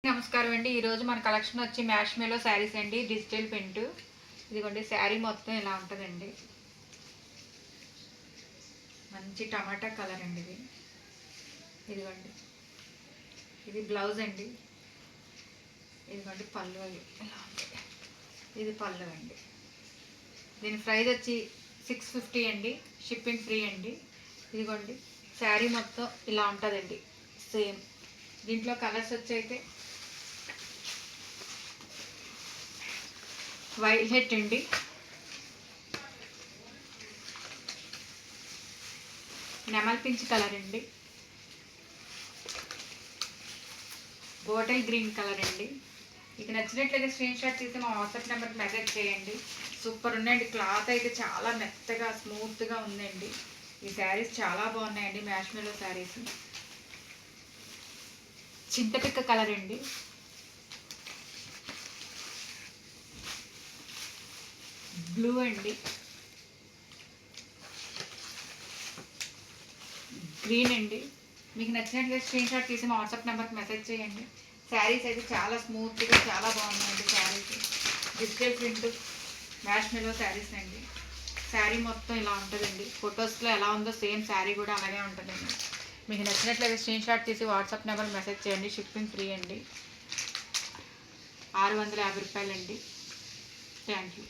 నమస్కారం అండి. ఈరోజు మన కలెక్షన్ వచ్చి మ్యాష్ మెలో శారీస్ అండి. Digital print. ఇదిగోండి శారీ మొత్తం ఇలా ఉంటుందండి. మంచి టమాటా కలర్ అండి ఇది. ఇదిగోండి ఇది బ్లౌజ్ అండి. ఇదిగోండి పళ్ళు ఇలా ఉంటాయి. ఇది పళ్ళు అండి. దీని ప్రైస్ వచ్చి 650 అండి. షిప్పింగ్ ఫ్రీ అండి. ఇదిగోండి శారీ మొత్తం ఇలా ఉంటుందండి. సేమ్ దీంట్లో కలర్స్ వచ్చి అయితే వైలెట్ అండి, నెమల్ పించ్ కలర్ అండి, బాటిల్ గ్రీన్ కలర్ అండి. మీకు నచ్చినట్లయితే స్క్రీన్ షాట్ తీసి మా వాట్సాప్ నెంబర్కి మెసేజ్ చేయండి. సూపర్ ఉన్నాయండి. క్లాత్ అయితే చాలా మెత్తగా స్మూత్గా ఉందండి. ఈ శారీస్ చాలా బాగున్నాయండి. Mash melo saris. చింతపిక్క కలర్ అండి, బ్లూ అండి, గ్రీన్ అండి. మీకు నచ్చినట్లయితే స్క్రీన్ షాట్ తీసి మా వాట్సాప్ నెంబర్కి మెసేజ్ చేయండి. శారీస్ అయితే చాలా స్మూత్గా చాలా బాగున్నాయండి. శారీస్ డిజిటల్ ప్రింట్ మ్యాష్ మెలో శారీస్ అండి. శారీ మొత్తం ఇలా ఉంటుందండి. ఫొటోస్లో ఎలా ఉందో సేమ్ శారీ కూడా అలాగే ఉంటుందండి. మీకు నచ్చినట్లయితే స్క్రీన్ షాట్ తీసి వాట్సాప్ నెంబర్కి మెసేజ్ చేయండి. షిప్పింగ్ ఫ్రీ అండి. 650 రూపాయలండి. Thank you.